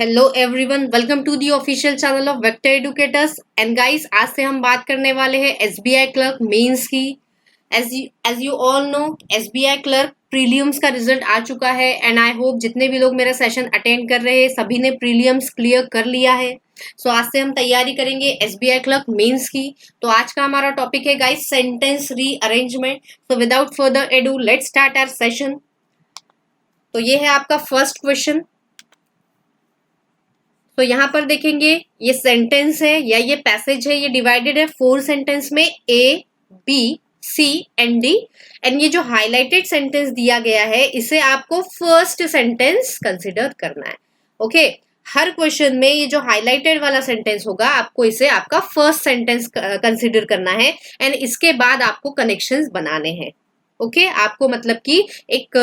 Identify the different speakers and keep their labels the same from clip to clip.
Speaker 1: Hello everyone, welcome to the official channel of Vector Educators. And guys, आज से हम बात करने वाले हैं एसबीआई क्लर्क मेंस की। As you all know, SBI clerk prelims का रिजल्ट आ चुका है एंड आई होप जितने भी लोग मेरा सेशन अटेंड कर रहे हैं सभी ने प्रीलियम्स क्लियर कर लिया है। सो आज से हम तैयारी करेंगे एसबीआई क्लर्क मेंस की। तो आज का हमारा टॉपिक है guys sentence rearrangement. So without further ado let's start our session. तो ये है आपका फर्स्ट क्वेश्चन। तो यहाँ पर देखेंगे ये सेंटेंस है या ये पैसेज है, ये डिवाइडेड है 4 सेंटेंस में, A, B, C and D. And ये जो हाईलाइटेड सेंटेंस दिया गया है इसे आपको फर्स्ट सेंटेंस कंसिडर करना है। ओके, हर क्वेश्चन में ये जो हाईलाइटेड वाला सेंटेंस होगा आपको इसे आपका फर्स्ट सेंटेंस कंसिडर करना है एंड इसके बाद आपको कनेक्शंस बनाने हैं। ओके, आपको मतलब कि एक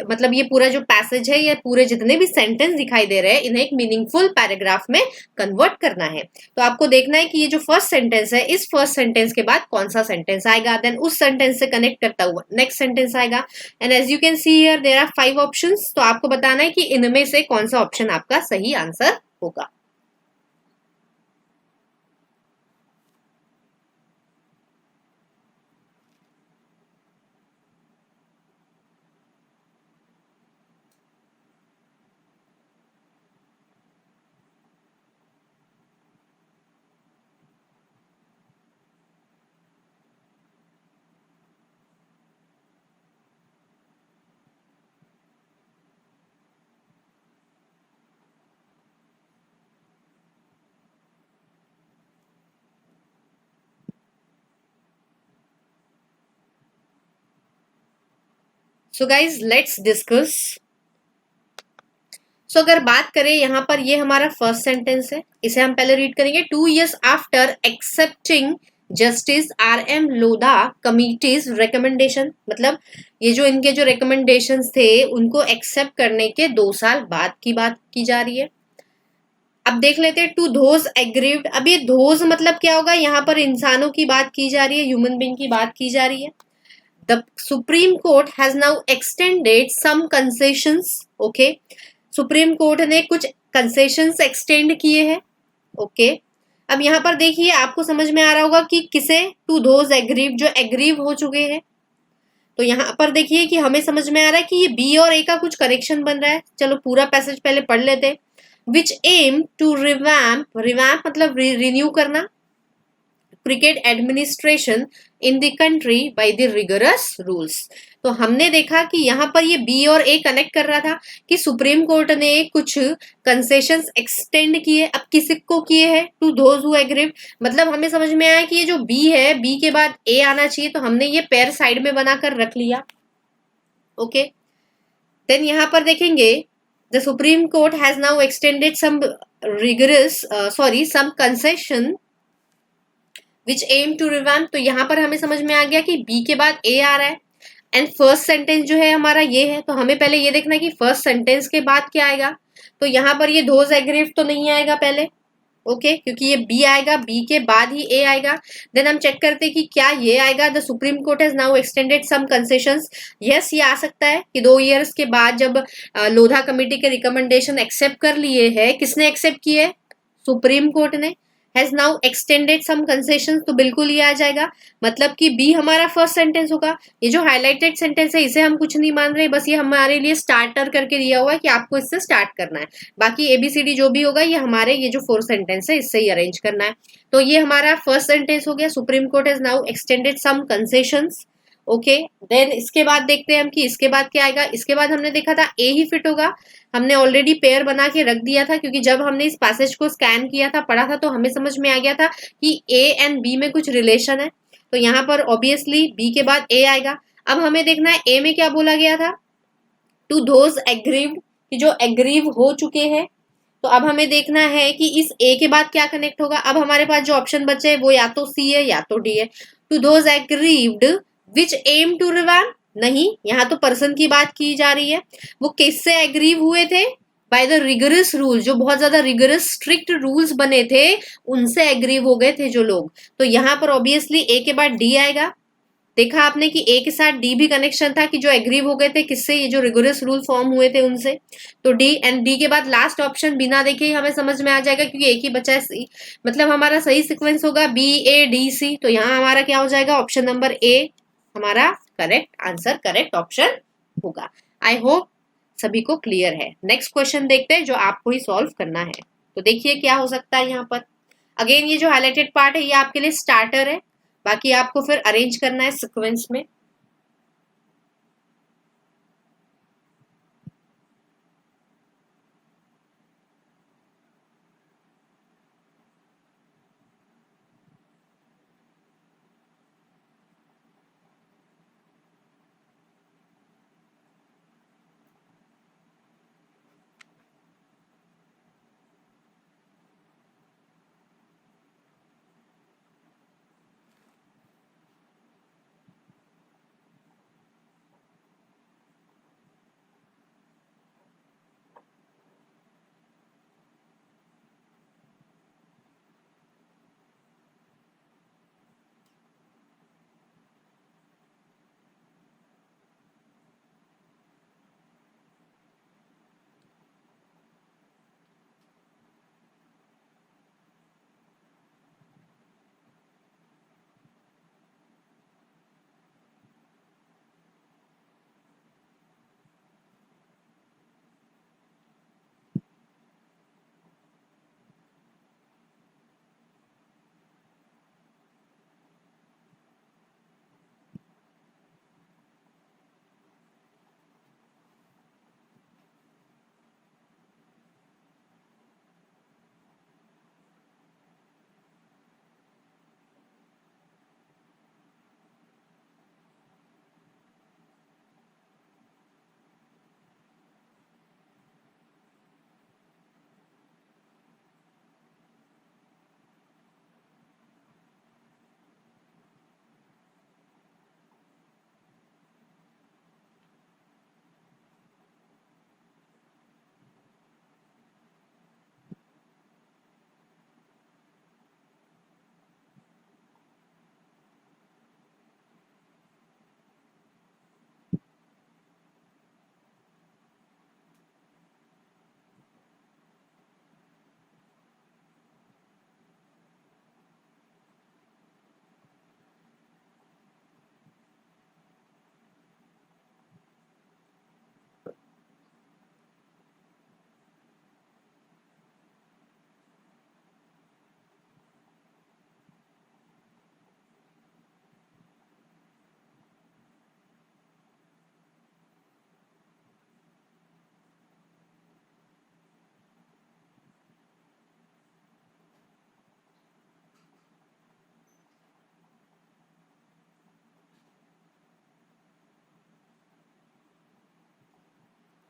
Speaker 1: मतलब ये पूरा जो पैसेज है, ये पूरे जितने भी सेंटेंस दिखाई दे रहे हैं इन्हें एक मीनिंगफुल पैराग्राफ में कन्वर्ट करना है। तो आपको देखना है कि ये जो फर्स्ट सेंटेंस है, इस फर्स्ट सेंटेंस के बाद कौन सा सेंटेंस आएगा, देन उस सेंटेंस से कनेक्ट करता हुआ नेक्स्ट सेंटेंस आएगा। And as you can see here there are 5 options. तो आपको बताना है कि इनमें से कौन सा ऑप्शन आपका सही आंसर होगा। So guys let's discuss. So अगर बात करें यहाँ पर, ये हमारा फर्स्ट सेंटेंस है, इसे हम पहले रीड करेंगे। 2 years after accepting justice R M Lodha committee's recommendation, मतलब ये जो इनके जो रिकमेंडेशंस थे उनको एक्सेप्ट करने के 2 साल बाद की बात की जा रही है। अब देख लेते हैं टू धोज एग्रीव्ड। अब ये धोज मतलब क्या होगा, यहाँ पर इंसानों की बात की जा रही है, ह्यूमन बीइंग की बात की जा रही है। The supreme court has now extended some concessions. Okay, supreme court ने कुछ कंसेशंस एक्सटेंड किए हैं। ओके, अब यहाँ पर देखिए आपको समझ में आ रहा होगा कि किसे, टू दोज एग्रीव, जो एग्रीव हो चुके हैं। तो यहाँ पर देखिए कि हमें समझ में आ रहा है कि ये बी और ए का कुछ कनेक्शन बन रहा है। चलो पूरा पैसेज पहले पढ़ लेते हैं। विच एम टू रिवैम्प, रिवैम्प मतलब रिन्यू करना, cricket administration in the country by the rigorous rules. तो हमने देखा कि यहाँ पर ये बी और ए कनेक्ट कर रहा था कि सुप्रीम कोर्ट ने कुछ कंसेशंस एक्सटेंड किए। अब किसी को किए हैं, टू दोज हु एग्रीव, मतलब हमें समझ में आया कि ये जो बी है, बी के बाद ए आना चाहिए, तो हमने ये पेयर साइड में बनाकर रख लिया। ओके, देन यहाँ पर देखेंगे the supreme court has now extended some rigorous some concession which aim to revamp. तो यहाँ पर हमें समझ में आ गया कि बी के बाद ए आ रहा है एंड फर्स्ट सेंटेंस जो है हमारा ये है। तो हमें पहले ये देखना है कि फर्स्ट सेंटेंस के बाद क्या आएगा। तो यहाँ पर ये धोज एग्रीव तो नहीं आएगा पहले, ओके, क्योंकि ये बी आएगा, बी के बाद ही ए आएगा। देन हम चेक करते हैं कि क्या ये आएगा, the supreme court has now extended some concessions. Yes, ये आ सकता है कि 2 years के बाद जब लोधा कमेटी के रिकमेंडेशन एक्सेप्ट कर लिए है, किसने एक्सेप्ट किए, सुप्रीम कोर्ट ने, has now extended some concessions, तो बिल्कुल ये आ जाएगा। मतलब कि बी हमारा फर्स्ट सेंटेंस होगा। ये जो हाईलाइटेड सेंटेंस है इसे हम कुछ नहीं मान रहे, बस ये हमारे लिए स्टार्टर करके दिया हुआ है कि आपको इससे स्टार्ट करना है। बाकी एबीसीडी जो भी होगा ये हमारे ये जो 4 सेंटेंस है इससे ही अरेंज करना है। तो ये हमारा फर्स्ट सेंटेंस हो गया, supreme court has now extended some concessions. Okay, then इसके बाद देखते हैं हम कि इसके बाद क्या आएगा। इसके बाद हमने देखा था ए ही फिट होगा, हमने ऑलरेडी पेयर बना के रख दिया था, क्योंकि जब हमने इस पैसेज को स्कैन किया था, पढ़ा था, तो हमें समझ में आ गया था कि ए एंड बी में कुछ रिलेशन है। तो यहाँ पर ऑब्वियसली बी के बाद ए आएगा। अब हमें देखना है ए में क्या बोला गया था, टू दोज एग्रीव्ड, कि जो एग्रीव हो चुके हैं। तो अब हमें देखना है कि इस ए के बाद क्या कनेक्ट होगा। अब हमारे पास जो ऑप्शन बचे वो या तो सी है या तो डी है। To those aggrieved which aim to revamp, नहीं, यहाँ तो पर्सन की बात की जा रही है। वो किससे एग्रीव हुए थे, बाय द रिगरस रूल, जो बहुत ज्यादा रिगरस स्ट्रिक्ट रूल्स बने थे उनसे एग्रीव हो गए थे जो लोग। तो यहाँ पर ऑब्वियसली ए के बाद डी आएगा। देखा आपने कि ए के साथ डी भी कनेक्शन था कि जो एग्री हो गए थे किससे, ये जो रिगोरस रूल फॉर्म हुए थे उनसे। तो डी एंड डी के बाद लास्ट ऑप्शन बिना देखे ही हमें समझ में आ जाएगा क्योंकि एक ही बचा है सी, मतलब हमारा सही सीक्वेंस होगा बी ए डी सी। तो यहाँ हमारा क्या हो जाएगा, ऑप्शन नंबर ए हमारा करेक्ट आंसर, करेक्ट ऑप्शन होगा। आई होप सभी को क्लियर है। नेक्स्ट क्वेश्चन देखते हैं जो आपको ही सॉल्व करना है। तो देखिए क्या हो सकता है यहाँ पर। अगेन ये जो हाईलाइटेड पार्ट है ये आपके लिए स्टार्टर है, बाकी आपको फिर अरेंज करना है सीक्वेंस में।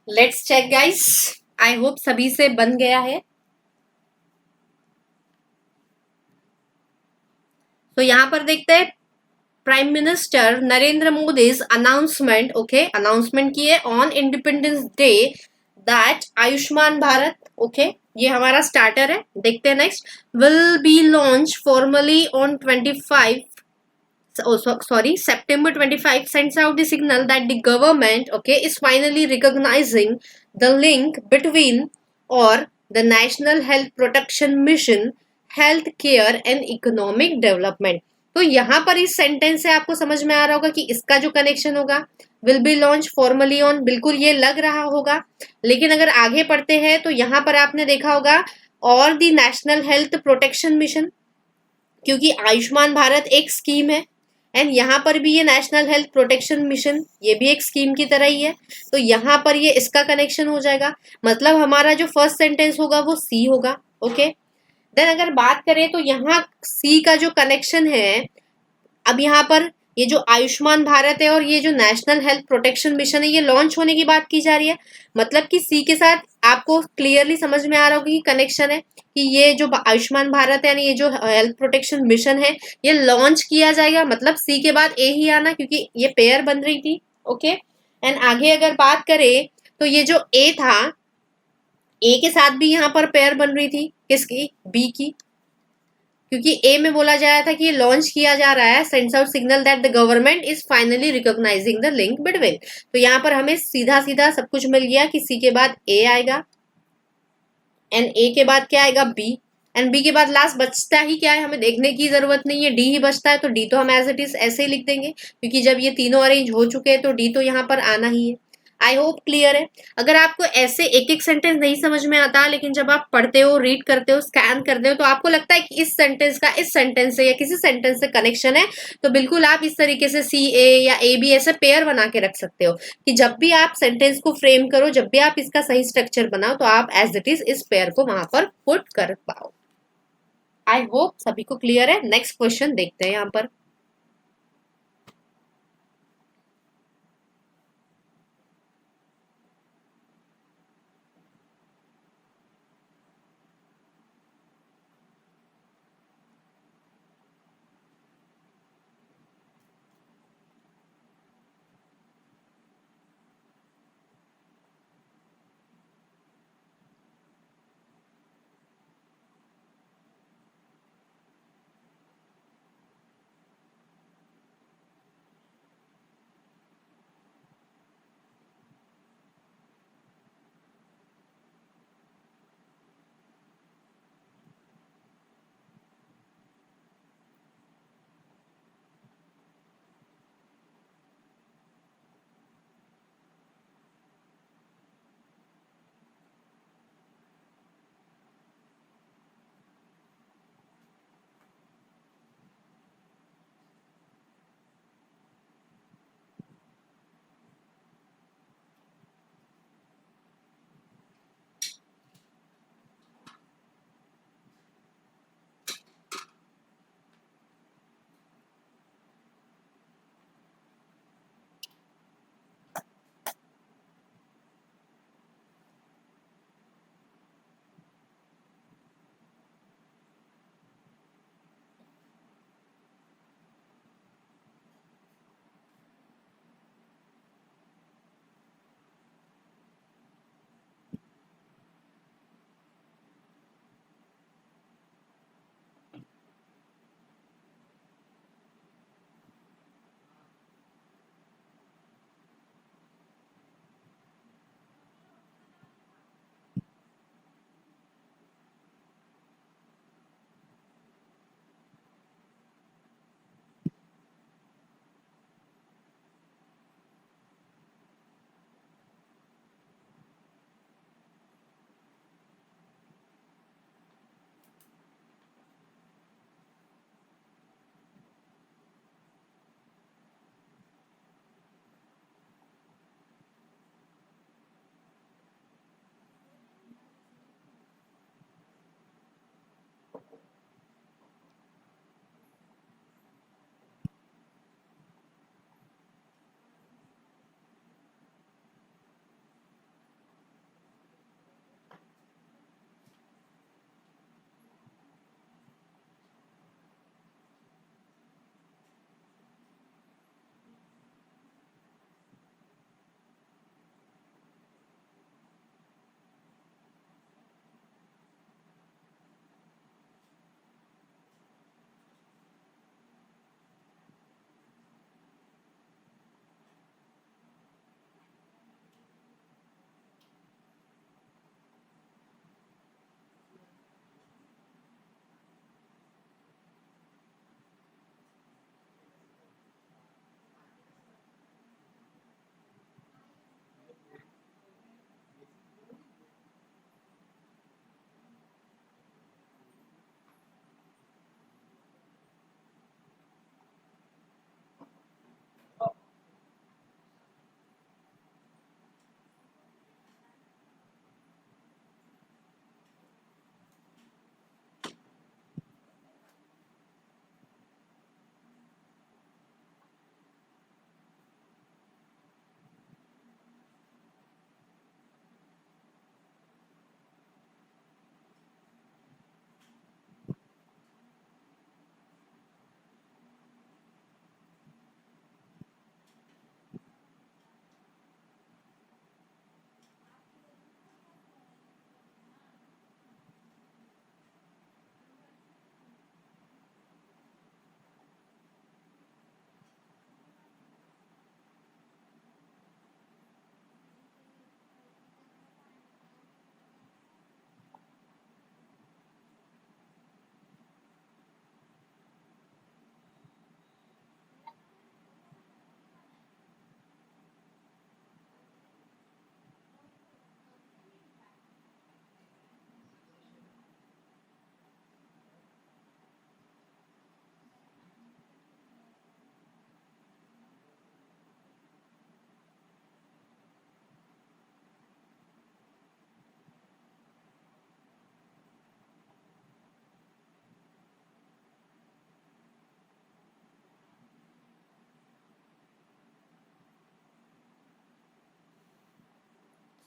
Speaker 1: Let's check guys, I hope सभी से बन गया है। तो यहाँ पर देखते हैं prime minister Narendra Modi announcement, okay announcement किए on independence day that Ayushman Bharat, okay ये हमारा स्टार्टर है। देखते हैं next, will be launch formally on 25 September 25 sends out the signal that the government, okay, is finally recognizing the link between or the National Health Protection Mission, health care and economic development. तो यहाँ पर इस sentence से आपको समझ में आ रहा होगा कि इसका जो कनेक्शन होगा will be launch formally on, बिल्कुल ये लग रहा होगा। लेकिन अगर आगे पढ़ते हैं तो यहाँ पर आपने देखा होगा और दी नेशनल हेल्थ प्रोटेक्शन मिशन, क्योंकि आयुष्मान भारत एक स्कीम है एंड यहाँ पर भी ये नेशनल हेल्थ प्रोटेक्शन मिशन ये भी एक स्कीम की तरह ही है। तो यहाँ पर ये इसका कनेक्शन हो जाएगा, मतलब हमारा जो फर्स्ट सेंटेंस होगा वो सी होगा। ओके देन अगर बात करें तो यहाँ सी का जो कनेक्शन है, अब यहाँ पर ये जो आयुष्मान भारत है और ये जो नेशनल हेल्थ प्रोटेक्शन मिशन है ये लॉन्च होने की बात की जा रही है, मतलब कि सी के साथ आपको क्लियरली समझ में आ रहा होगा कि कनेक्शन है कि ये जो आयुष्मान भारत है यानी ये जो हेल्थ प्रोटेक्शन मिशन है ये लॉन्च किया जाएगा, मतलब सी के बाद ए ही आना क्योंकि ये पेयर बन रही थी। ओके एंड आगे अगर बात करें तो ये जो ए था ए के साथ भी यहाँ पर पेयर बन रही थी, किसकी, बी की। क्योंकि ए में बोला जाया था कि ये लॉन्च किया जा रहा है, sends out signal that the government is finally recognising the link between. तो यहाँ पर हमें सीधा सीधा सब कुछ मिल गया कि सी के बाद ए आएगा, एंड ए के बाद क्या आएगा बी, एंड बी के बाद लास्ट बचता ही क्या है, हमें देखने की जरूरत नहीं है, डी ही बचता है। तो डी तो हम एज इट इज ऐसे ही लिख देंगे, क्योंकि जब ये तीनों अरेंज हो चुके हैं तो डी तो यहाँ पर आना ही है। आई होप क्लियर है। अगर आपको ऐसे एक एक सेंटेंस नहीं समझ में आता, लेकिन जब आप पढ़ते हो, रीड करते हो, स्कैन करते हो, तो आपको लगता है कि इस सेंटेंस का इस सेंटेंस से या किसी सेंटेंस से कनेक्शन है, तो बिल्कुल आप इस तरीके से सी ए या ए बी ऐसे पेयर बना के रख सकते हो कि जब भी आप सेंटेंस को फ्रेम करो, जब भी आप इसका सही स्ट्रक्चर बनाओ, तो आप एज इट इज इस पेयर को वहां पर पुट कर पाओ। आई होप सभी को क्लियर है। नेक्स्ट क्वेश्चन देखते हैं यहाँ पर।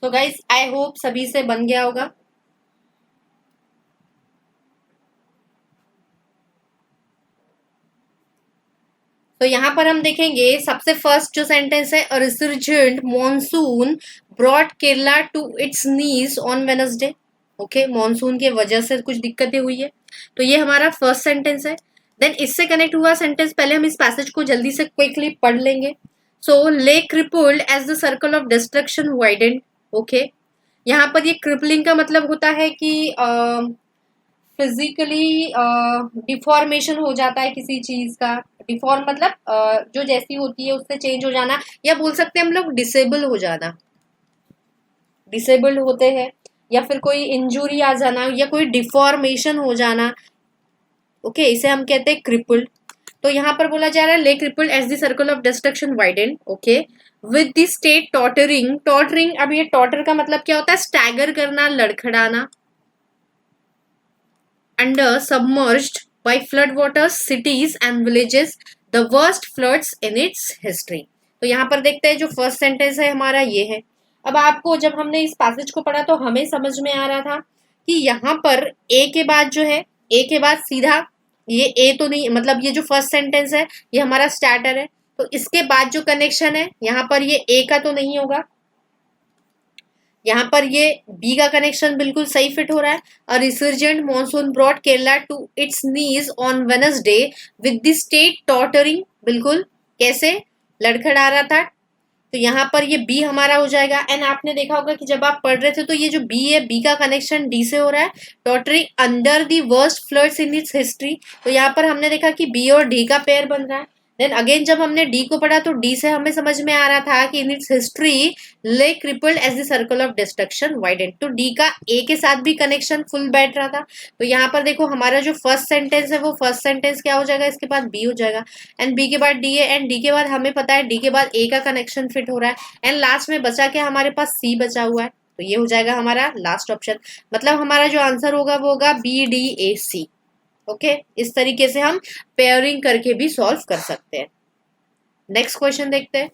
Speaker 1: तो गाइस आई होप सभी से बन गया होगा। तो यहाँ पर हम देखेंगे सबसे फर्स्ट जो सेंटेंस है, a resurgent monsoon brought Kerala to its knees on Wednesday. Okay, monsoon की वजह से कुछ दिक्कतें हुई है, तो ये हमारा फर्स्ट सेंटेंस है। देन इससे कनेक्ट हुआ सेंटेंस, पहले हम इस पैसेज को जल्दी से क्विकली पढ़ लेंगे। So lay crippled as the circle of destruction widened. Okay, यहाँ पर ये क्रिपलिंग का मतलब होता है कि फिजिकली डिफॉर्मेशन हो जाता है किसी चीज का। डिफॉर्म मतलब जो जैसी होती है उससे चेंज हो जाना, या बोल सकते हैं हम लोग डिसेबल हो जाना, डिसेबल्ड होते हैं, या फिर कोई इंजुरी आ जाना, या कोई डिफॉर्मेशन हो जाना। ओके, इसे हम कहते हैं क्रिपल्ड। तो यहाँ पर बोला जा रहा है ले crippled as the circle of destruction widened. Okay, with the state tottering. Tottering, अब ये टॉटर का मतलब क्या होता है? स्टैगर करना, लड़खड़ाना। under submerged by floodwaters, cities and villages, the worst floods in its history। तो यहाँ पर देखते हैं जो फर्स्ट सेंटेंस है हमारा ये है। अब आपको जब हमने इस पैसेज को पढ़ा तो हमें समझ में आ रहा था कि यहाँ पर ए के बाद जो है, ए के बाद सीधा ये ए तो नहीं, मतलब ये जो फर्स्ट सेंटेंस है ये हमारा स्टार्टर है, तो इसके बाद जो कनेक्शन है यहाँ पर ये ए का तो नहीं होगा, यहाँ पर ये बी का कनेक्शन बिल्कुल सही फिट हो रहा है। A resurgent monsoon brought Kerala to its knees on Wednesday with the state tottering. बिल्कुल कैसे लड़खड़ा रहा था, तो यहाँ पर ये बी हमारा हो जाएगा। एंड आपने देखा होगा कि जब आप पढ़ रहे थे तो ये जो बी है, बी का कनेक्शन डी से हो रहा है, tottering under the worst floods in its history. तो यहाँ पर हमने देखा कि बी और डी का पेयर बन रहा है। देन अगेन जब हमने डी को पढ़ा तो डी से हमें समझ में आ रहा था कि in its history lay crippled as the circle of destruction widened, तो डी का ए के साथ भी कनेक्शन फुल बैठ रहा था। तो यहाँ पर देखो हमारा जो फर्स्ट सेंटेंस है वो फर्स्ट सेंटेंस क्या हो जाएगा, इसके बाद बी हो जाएगा, एंड बी के बाद डी है, एंड डी के बाद हमें पता है डी के बाद ए का कनेक्शन फिट हो रहा है, एंड लास्ट में बचा के हमारे पास सी बचा हुआ है, तो ये हो जाएगा हमारा लास्ट ऑप्शन। मतलब हमारा जो आंसर होगा वो होगा B D A C. Okay, इस तरीके से हम पेयरिंग करके भी सॉल्व कर सकते हैं। नेक्स्ट क्वेश्चन देखते हैं।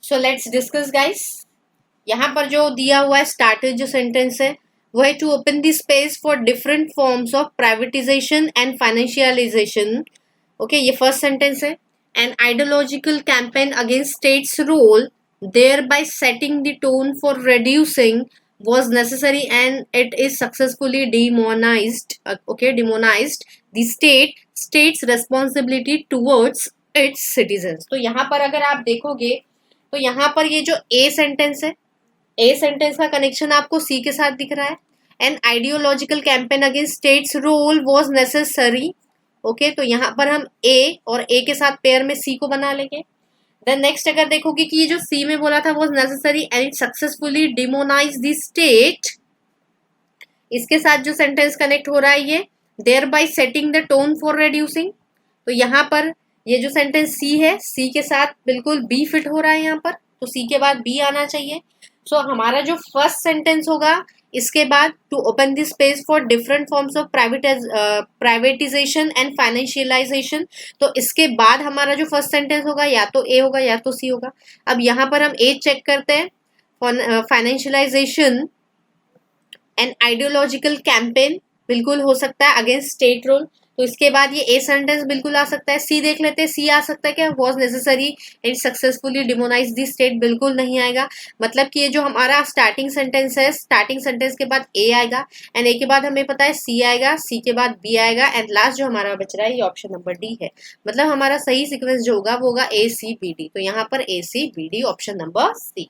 Speaker 1: सो लेट्स डिस्कस गाइस। यहाँ पर जो दिया हुआ है स्टार्टर जो सेंटेंस है वो है to open the space for different forms of privatisation and financialisation. Okay, ये फर्स्ट सेंटेंस है। An ideological campaign against state's role thereby setting the tone for reducing was necessary and it is successfully demonized, demonized the state's responsibility towards its citizens। तो यहाँ पर अगर आप देखोगे तो यहाँ पर ये जो ए सेंटेंस है, ए सेंटेंस का कनेक्शन आपको सी के साथ दिख रहा है। An ideological campaign against state's role was necessary. Okay, तो यहाँ पर हम ए और ए के साथ पेयर में सी को बना लेंगे। देन नेक्स्ट अगर देखोगे कि ये जो सी में बोला था was necessary and it successfully demonise the state, इसके साथ जो सेंटेंस कनेक्ट हो रहा है ये thereby setting the tone for reducing. तो यहाँ पर ये जो सेंटेंस सी है, सी के साथ बिल्कुल बी फिट हो रहा है यहाँ पर, तो सी के बाद बी आना चाहिए। सो हमारा जो फर्स्ट सेंटेंस होगा इसके बाद to open the space for different forms of privatisation and financialisation, तो इसके बाद हमारा जो फर्स्ट सेंटेंस होगा या तो ए होगा या तो सी होगा। अब यहाँ पर हम ए चेक करते हैं, फाइनेंशियलाइजेशन एंड आइडियोलॉजिकल कैंपेन बिल्कुल हो सकता है अगेंस्ट स्टेट रोल, तो इसके बाद ये ए सेंटेंस बिल्कुल आ सकता है। सी देख लेते हैं, सी आ सकता है क्या, was necessary and successfully demonise the state, बिल्कुल नहीं आएगा। मतलब कि ये जो हमारा स्टार्टिंग सेंटेंस है, स्टार्टिंग सेंटेंस के बाद ए आएगा एंड ए के बाद हमें पता है सी आएगा, सी के बाद बी आएगा एंड लास्ट जो हमारा बच रहा है ये ऑप्शन नंबर डी है। मतलब हमारा सही सीक्वेंस जो होगा वो होगा ए सी बी डी। तो यहाँ पर A C B D option number C.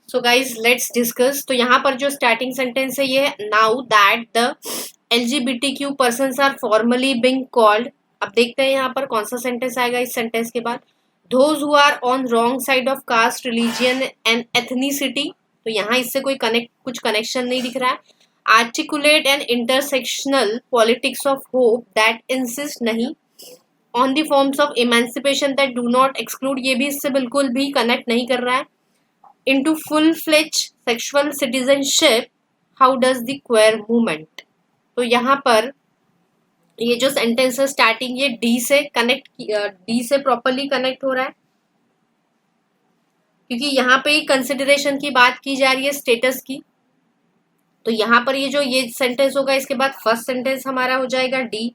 Speaker 1: So guys let's discuss. तो यहाँ पर जो स्टार्टिंग सेंटेंस है ये है now that the LGBTQ persons are formally being called. अब देखते हैं यहाँ पर कौन सा सेंटेंस आएगा इस सेंटेंस के बाद। Those who are on wrong side of caste religion and ethnicity, तो यहाँ इससे कोई कुछ कनेक्शन नहीं दिख रहा है। Articulate and intersectional politics of hope that insist, नहीं। On the forms of emancipation that do not exclude, ये भी इससे बिल्कुल भी कनेक्ट नहीं कर रहा है। into full-fledged sexual citizenship, how does the queer movement, तो यहाँ पर ये जो सेंटेंस है स्टार्टिंग ये डी से प्रॉपरली कनेक्ट हो रहा है, क्योंकि यहाँ पे कंसिडरेशन की बात की जा रही है स्टेटस की। तो यहाँ पर ये जो ये सेंटेंस होगा इसके बाद फर्स्ट सेंटेंस हमारा हो जाएगा डी।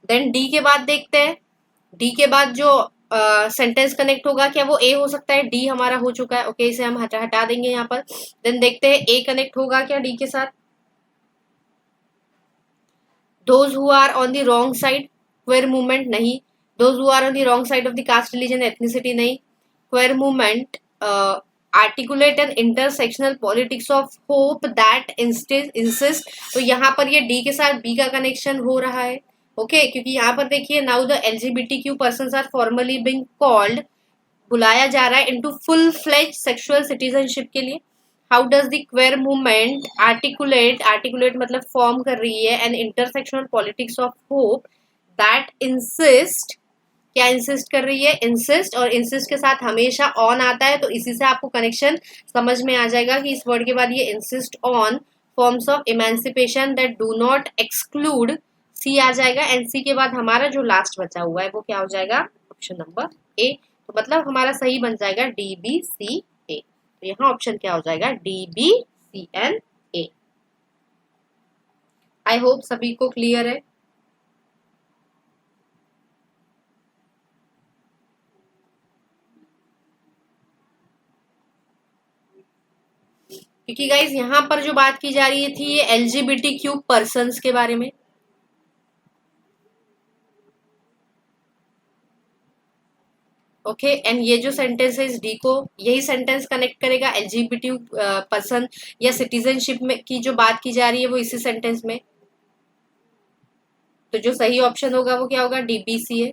Speaker 1: देन डी के बाद देखते हैं, डी के बाद जो सेंटेंस कनेक्ट होगा क्या वो ए हो सकता है? डी हमारा हो चुका है, ओके, इसे हम हटा देंगे यहाँ पर। देन देखते हैं ए कनेक्ट होगा क्या डी के साथ? Those who are on the wrong side, queer movement नहीं। Those who are on the wrong side of the caste religion ethnicity नहीं। Queer movement articulate an intersectional politics of hope that insist. तो यहाँ पर ये D के साथ B का connection हो रहा है, ओके, क्योंकि यहाँ पर देखिए now the LGBTQ persons are formally being called, बुलाया जा रहा है into full fledge sexual citizenship के लिए। How does the queer movement articulate मतलब फॉर्म कर रही है an intersectional politics of hope that insist, क्या इंसिस्ट कर रही है? इंसिस्ट, और इंसिस्ट के साथ हमेशा ऑन आता है, तो इसी से आपको कनेक्शन समझ में आ जाएगा कि इस वर्ड के बाद ये insist on forms of emancipation that do not exclude, C आ जाएगा। एंड सी के बाद हमारा जो लास्ट बचा हुआ है वो क्या हो जाएगा? Option number A. तो मतलब हमारा सही बन जाएगा डी बी सी ए। तो यहाँ ऑप्शन क्या हो जाएगा? D B C and A. I hope सभी को क्लियर है। क्योंकि गाइज यहाँ पर जो बात की जा रही थी ये एलजीबीटीक्यू पर्सन्स के बारे में, ओके। एंड ये जो सेंटेंस है इस डी को यही सेंटेंस कनेक्ट करेगा एलजीबीटी पर्सन या सिटीजनशिप में की जो बात की जा रही है वो इसी सेंटेंस में। तो जो सही ऑप्शन होगा वो क्या होगा? डीबीसी है।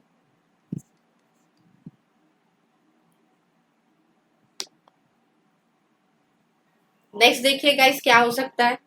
Speaker 1: नेक्स्ट देखिए गाइस क्या हो सकता है।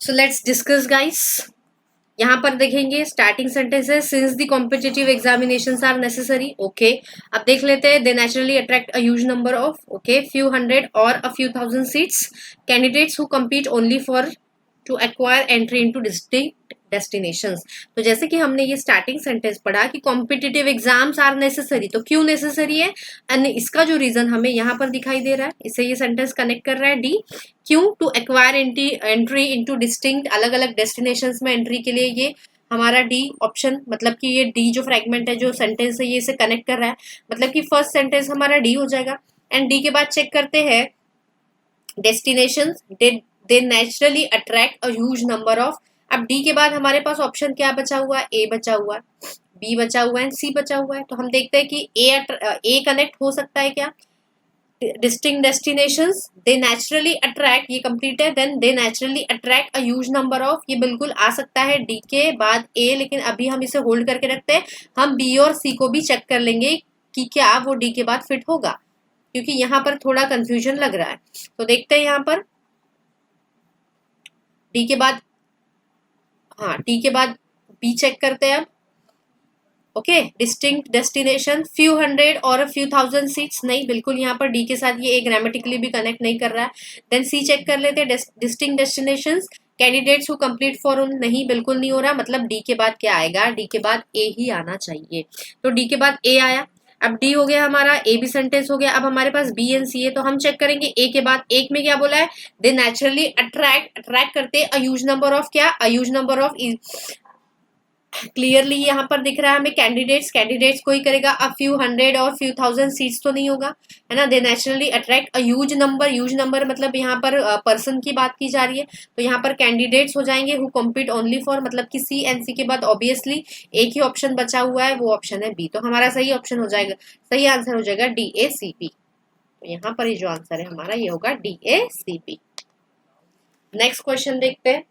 Speaker 1: So let's discuss guys. यहाँ पर देखेंगे स्टार्टिंग सेंटेंस है since the competitive examinations are necessary. Okay, अब देख लेते हैं they naturally attract a huge number of okay few hundred और a few thousand seats candidates who compete only for to acquire entry into district destinations. तो जैसे कि हमने ये स्टार्टिंग सेंटेंस पढ़ा कि कॉम्पिटिटिव एग्जाम्स आर नेसेसरी, तो क्यों नेसेसरी है एंड इसका जो रीजन हमें यहाँ पर दिखाई दे रहा है, इससे ये सेंटेंस कनेक्ट कर रहा है डी। क्यों? To acquire entry into distinct, अलग अलग डेस्टिनेशंस में एंट्री के लिए ये हमारा डी ऑप्शन, मतलब कि ये डी जो फ्रेगमेंट है जो सेंटेंस है ये इसे कनेक्ट कर रहा है, मतलब कि फर्स्ट सेंटेंस हमारा डी हो जाएगा। एंड डी के बाद चेक करते हैं destinations, they naturally attract a huge number of. अब डी के बाद हमारे पास ऑप्शन क्या बचा हुआ है, ए बचा हुआ है, बी बचा हुआ है, सी बचा हुआ है। तो हम देखते हैं कि ए कनेक्ट हो सकता है क्या, distinct destinations, they naturally attract, ये कंप्लीट है, then they naturally attract a huge number of, ये बिल्कुल आ सकता है डी के बाद ए, लेकिन अभी हम इसे होल्ड करके रखते हैं। हम बी और सी को भी चेक कर लेंगे कि क्या वो डी के बाद फिट होगा, क्योंकि यहाँ पर थोड़ा कंफ्यूजन लग रहा है। तो देखते हैं यहाँ पर डी के बाद, हाँ डी के बाद बी चेक करते हैं अब। Okay, distinct destination few hundred और फ्यू थाउजेंड सीट्स, नहीं बिल्कुल यहाँ पर डी के साथ ये ग्रामेटिकली भी कनेक्ट नहीं कर रहा है। देन सी चेक कर लेते हैं distinct destinations candidates who complete for उन, नहीं बिल्कुल नहीं हो रहा, मतलब डी के बाद क्या आएगा, डी के बाद ए ही आना चाहिए। तो डी के बाद ए आया, अब डी हो गया हमारा, ए भी सेंटेंस हो गया। अब हमारे पास बी एंड सी है, तो हम चेक करेंगे ए के बाद, एक में क्या बोला है, दे नेचुरली अट्रैक्ट करते अ ह्यूज नंबर ऑफ, क्या अ ह्यूज नंबर ऑफ, क्लियरली यहाँ पर दिख रहा है हमें कैंडिडेट्स को ही करेगा, अब फ्यू हंड्रेड और फ्यू थाउजेंड सीट्स तो नहीं होगा, है ना। They naturally attract a huge number मतलब यहाँ पर पर्सन की बात की जा रही है, तो यहाँ पर कैंडिडेट्स हो जाएंगे हु कम्पीट ओनली फॉर, मतलब कि सी एंड सी के बाद ऑब्वियसली एक ही ऑप्शन बचा हुआ है, वो ऑप्शन है बी, तो हमारा सही ऑप्शन हो जाएगा, सही आंसर हो जाएगा डी ए सी पी। तो यहाँ पर ये जो आंसर है हमारा ये होगा D A C P. Next question देखते हैं।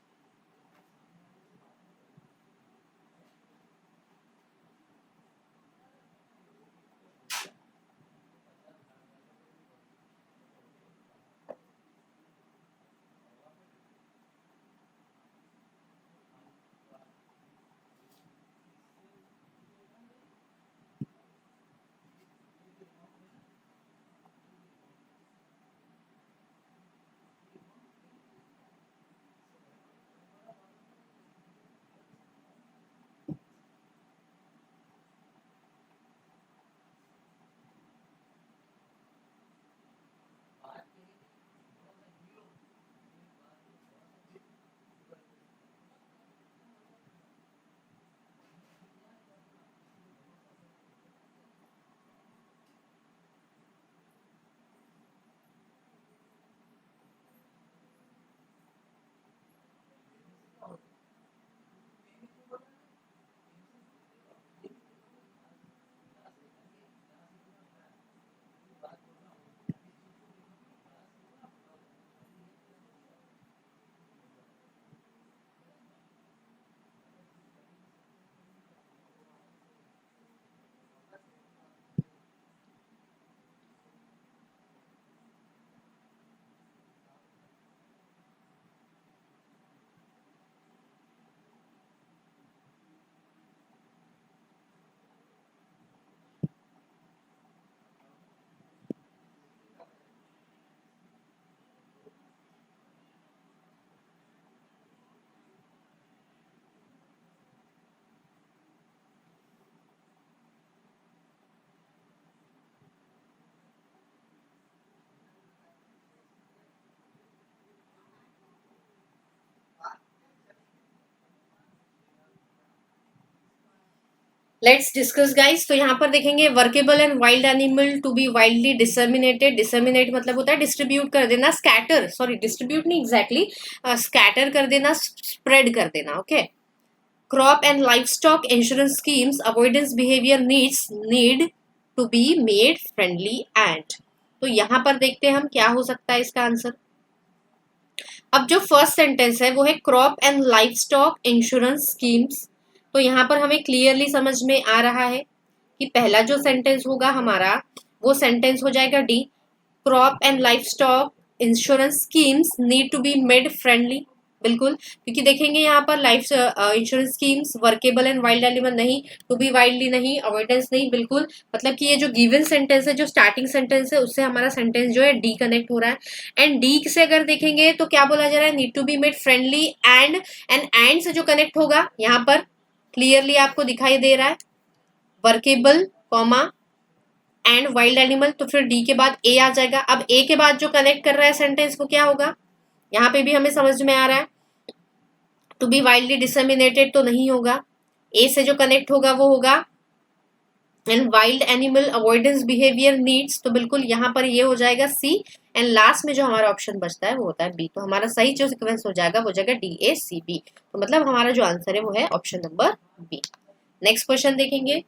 Speaker 1: Let's discuss guys. तो यहाँ पर देखेंगे workable and wild animal to be wildly disseminated, disseminate मतलब होता है डिस्ट्रीब्यूट कर देना, स्कैटर, सॉरी डिस्ट्रीब्यूट नहीं एग्जैक्टली, स्कैटर कर देना, स्प्रेड कर देना। Okay, crop and livestock insurance schemes avoidance behaviour need to be made friendly and, तो यहाँ पर देखते हैं हम क्या हो सकता है इसका आंसर। अब जो फर्स्ट सेंटेंस है वो है crop and livestock insurance schemes, तो यहाँ पर हमें क्लियरली समझ में आ रहा है कि पहला जो सेंटेंस होगा हमारा वो सेंटेंस हो जाएगा D, crop and livestock insurance schemes need to be made friendly. बिल्कुल, क्योंकि देखेंगे यहाँ पर life insurance schemes workable and wild animal नहीं, टू बी वाइल्डली नहीं, अवॉइडेंस नहीं, बिल्कुल मतलब कि ये जो गिवन सेंटेंस है, जो स्टार्टिंग सेंटेंस है, उससे हमारा सेंटेंस जो है डी कनेक्ट हो रहा है। एंड डी से अगर देखेंगे तो क्या बोला जा रहा है, need to be made friendly and से जो कनेक्ट होगा यहाँ पर क्लियरली आपको दिखाई दे रहा है, workable comma and wild animal, तो फिर डी के बाद ए आ जाएगा। अब ए के बाद जो कनेक्ट कर रहा है सेंटेंस वो क्या होगा, यहाँ पे भी हमें समझ में आ रहा है, टू बी वाइल्डली डिसेमिनेटेड तो नहीं होगा, ए से जो कनेक्ट होगा वो होगा and wild animal avoidance behaviour needs, तो बिल्कुल यहाँ पर ये हो जाएगा सी। एंड लास्ट में जो हमारा ऑप्शन बचता है वो होता है बी, तो हमारा सही जो सिक्वेंस हो जाएगा वो हो जाएगा डी ए सी बी, तो मतलब हमारा जो आंसर है वो है option number B. Next question देखेंगे।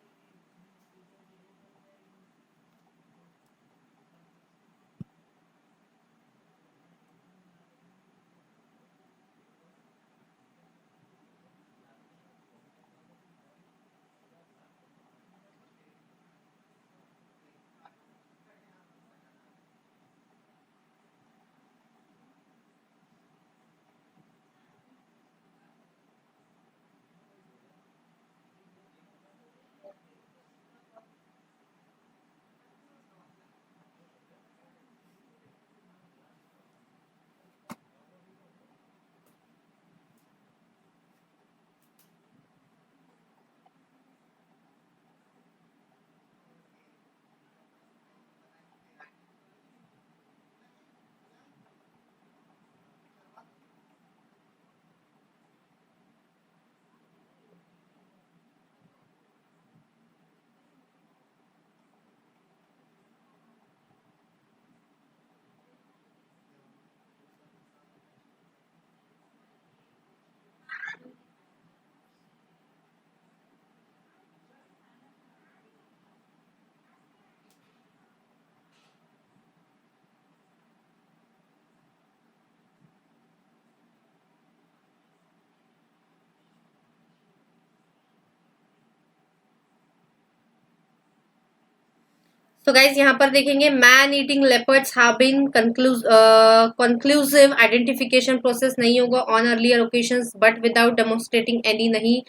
Speaker 1: तो गाइज यहाँ पर देखेंगे man eating leopards have been conclusive identification process नहीं होगा on earlier occasions but without demonstrating any नहीं,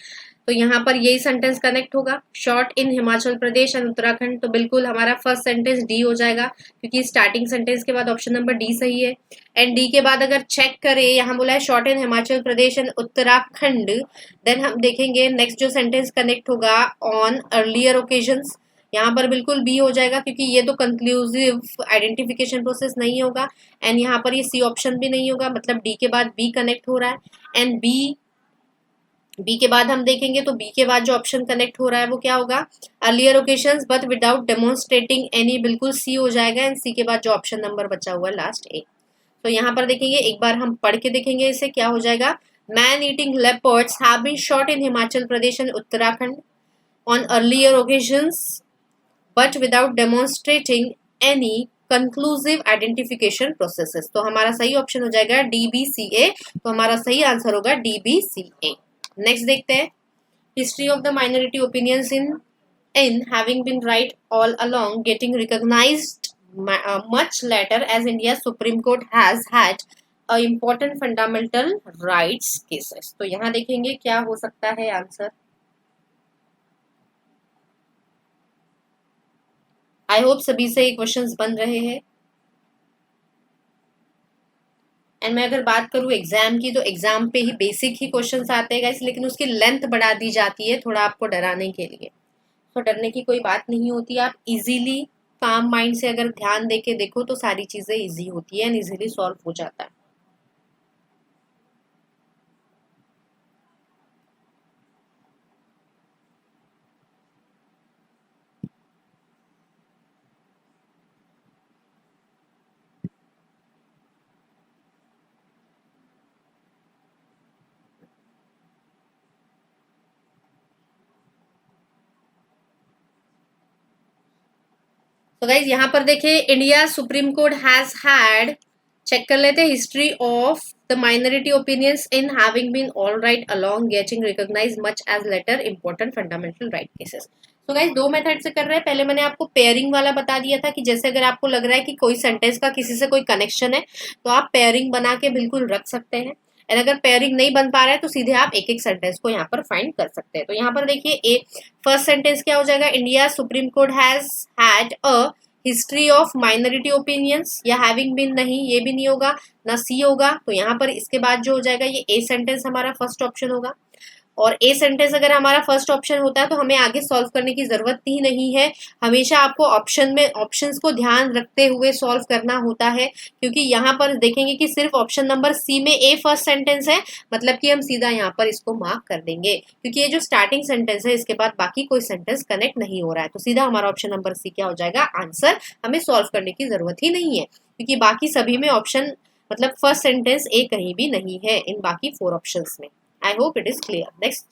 Speaker 1: तो यहाँ पर यही सेंटेंस कनेक्ट होगा। Shot in Himachal Pradesh and Uttarakhand, तो बिल्कुल हमारा फर्स्ट सेंटेंस डी हो जाएगा क्योंकि स्टार्टिंग सेंटेंस के बाद ऑप्शन नंबर डी सही है। एंड डी के बाद अगर चेक करें, यहाँ बोला है shot in Himachal Pradesh and Uttarakhand, then हम देखेंगे नेक्स्ट जो सेंटेंस कनेक्ट होगा ऑन अर्लियर ओकेजन्स, यहाँ पर बिल्कुल बी हो जाएगा क्योंकि ये तो कंक्लूसिव आइडेंटिफिकेशन प्रोसेस नहीं होगा। एंड यहाँ पर ये सी ऑप्शन भी नहीं होगा, मतलब डी के बाद बी कनेक्ट हो रहा है। एंड बी के बाद हम देखेंगे तो बी के बाद जो ऑप्शन कनेक्ट हो रहा है वो क्या होगा, earlier occasions but without demonstrating any, बिल्कुल सी हो जाएगा। एंड सी के बाद जो ऑप्शन नंबर बचा हुआ है लास्ट ए, तो यहाँ पर देखेंगे एक बार हम पढ़ के देखेंगे इसे क्या हो जाएगा। Man eating leopards have been shot in Himachal Pradesh and Uttarakhand on earlier occasions but without demonstrating any conclusive identification processes, तो हमारा सही ऑप्शन हो जाएगा DBCA, तो हमारा सही आंसर होगा DBCA। नेक्स्ट देखते हैं, history of the minority opinions in having been right all along getting recognised much later as India's Supreme Court has had a important fundamental rights cases, तो यहाँ देखेंगे क्या हो सकता है आंसर। आई होप सभी से ये क्वेश्चंस बन रहे हैं। एंड मैं अगर बात करूँ एग्जाम की, तो एग्जाम पे ही बेसिक ही क्वेश्चंस आते हैं गाइस, लेकिन उसकी लेंथ बढ़ा दी जाती है थोड़ा आपको डराने के लिए, तो डरने की कोई बात नहीं होती। आप इजीली काम माइंड से अगर ध्यान दे के देखो तो सारी चीजें इजी होती है एंड इजीली सॉल्व हो जाता है। तो गाइज यहाँ पर देखिए, India supreme court has had, check कर लेते हैं, history of the minority opinions in having been all right along getting recognise much as later important fundamental right cases. तो गाइज दो मेथड से कर रहे हैं। पहले मैंने आपको पेयरिंग वाला बता दिया था कि जैसे अगर आपको लग रहा है कि कोई सेंटेंस का किसी से कोई कनेक्शन है तो आप पेयरिंग बना के बिल्कुल रख सकते हैं। एंड अगर पेयरिंग नहीं बन पा रहा है तो सीधे आप एक एक सेंटेंस को यहाँ पर फाइंड कर सकते हैं। तो यहाँ पर देखिए फर्स्ट सेंटेंस क्या हो जाएगा, India supreme court has had a history of minority opinions, या हैविंग बीन नहीं, ये भी नहीं होगा, ना सी होगा। तो यहाँ पर इसके बाद जो हो जाएगा ये ए सेंटेंस हमारा फर्स्ट ऑप्शन होगा। और ए सेंटेंस अगर हमारा फर्स्ट ऑप्शन होता है तो हमें आगे सॉल्व करने की जरूरत ही नहीं है। हमेशा आपको ऑप्शंस को ध्यान रखते हुए सॉल्व करना होता है, क्योंकि यहाँ पर देखेंगे कि सिर्फ ऑप्शन नंबर सी में ए फर्स्ट सेंटेंस है, मतलब कि हम सीधा यहाँ पर इसको मार्क कर देंगे, क्योंकि ये जो स्टार्टिंग सेंटेंस है इसके बाद बाकी कोई सेंटेंस कनेक्ट नहीं हो रहा है। तो सीधा हमारा ऑप्शन नंबर सी क्या हो जाएगा, आंसर। हमें सॉल्व करने की जरूरत ही नहीं है, क्योंकि बाकी सभी में ऑप्शन मतलब फर्स्ट सेंटेंस ए कहीं भी नहीं है इन बाकी 4 ऑप्शंस में। आई hope it is clear. Next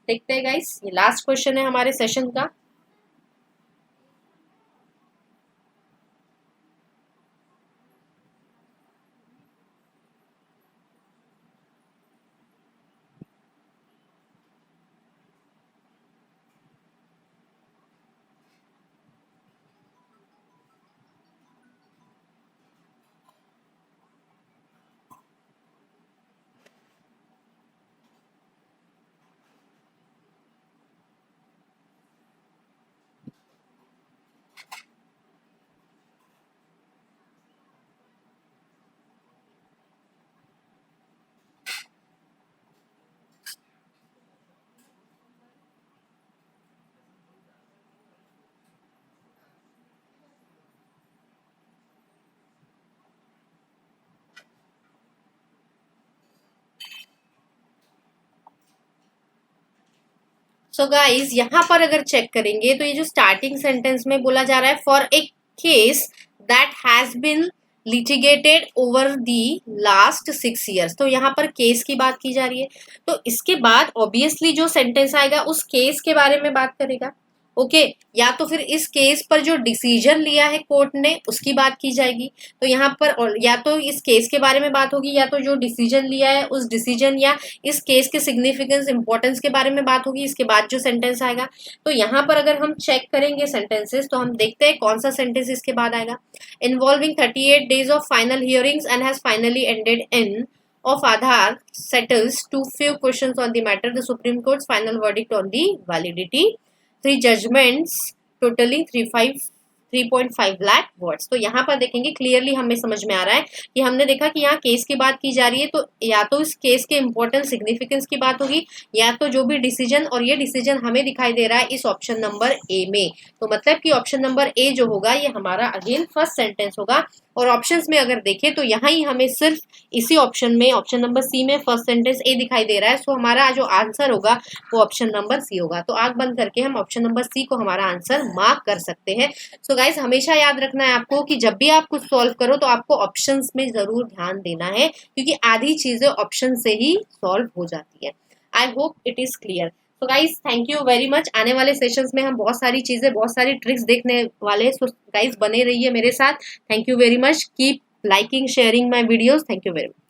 Speaker 1: देखते हैं गाइस, ये लास्ट क्वेश्चन है हमारे सेशन का। सो गाइज यहाँ पर अगर चेक करेंगे तो ये जो स्टार्टिंग सेंटेंस में बोला जा रहा है for a case that has been litigated over the last 6 years, तो यहाँ पर केस की बात की जा रही है। तो इसके बाद ऑब्वियसली जो सेंटेंस आएगा उस केस के बारे में बात करेगा। ओके, या तो फिर इस केस पर जो डिसीजन लिया है कोर्ट ने उसकी बात की जाएगी। तो यहाँ पर या तो इस केस के बारे में बात होगी, या तो जो डिसीजन लिया है उस डिसीजन या इस केस के सिग्निफिकेंस इंपॉर्टेंस के बारे में बात होगी। इसके बाद जो सेंटेंस आएगा, तो यहाँ पर अगर हम चेक करेंगे सेंटेंसेस तो हम देखते हैं कौन सा सेंटेंस इसके बाद आएगा। Involving 38 days of final hearings and has finally ended in of Aadhaar settles too few questions on the matter. The Supreme Court's final verdict on the validity. 3 judgments totaling 3.5 lakh words. तो यहाँ पर देखेंगे clearly हमें समझ में आ रहा है कि हमने देखा कि यहाँ केस की बात की जा रही है, तो या तो इस केस के इंपॉर्टेंट सिग्निफिकेंस की बात होगी, या तो जो भी डिसीजन, और ये डिसीजन हमें दिखाई दे रहा है इस ऑप्शन नंबर ए में। तो मतलब कि ऑप्शन नंबर ए जो होगा ये हमारा अगेन फर्स्ट सेंटेंस होगा। और ऑप्शंस में अगर देखें तो यहाँ ही हमें सिर्फ इसी ऑप्शन में, ऑप्शन नंबर सी में फर्स्ट सेंटेंस ए दिखाई दे रहा है। सो हमारा जो आंसर होगा वो ऑप्शन नंबर सी होगा। तो आंख बंद करके हम ऑप्शन नंबर सी को हमारा आंसर मार्क कर सकते हैं। सो गाइस, हमेशा याद रखना है आपको कि जब भी आप कुछ सॉल्व करो तो आपको ऑप्शंस में जरूर ध्यान देना है, क्योंकि आधी चीजें ऑप्शन से ही सॉल्व हो जाती है। I hope it is clear. तो guys, thank you very much. आने वाले सेशंस में हम बहुत सारी चीजें, बहुत सारी ट्रिक्स देखने वाले। सो गाइस, बने रहिए मेरे साथ। Thank you very much. Keep liking, sharing my videos. Thank you very much.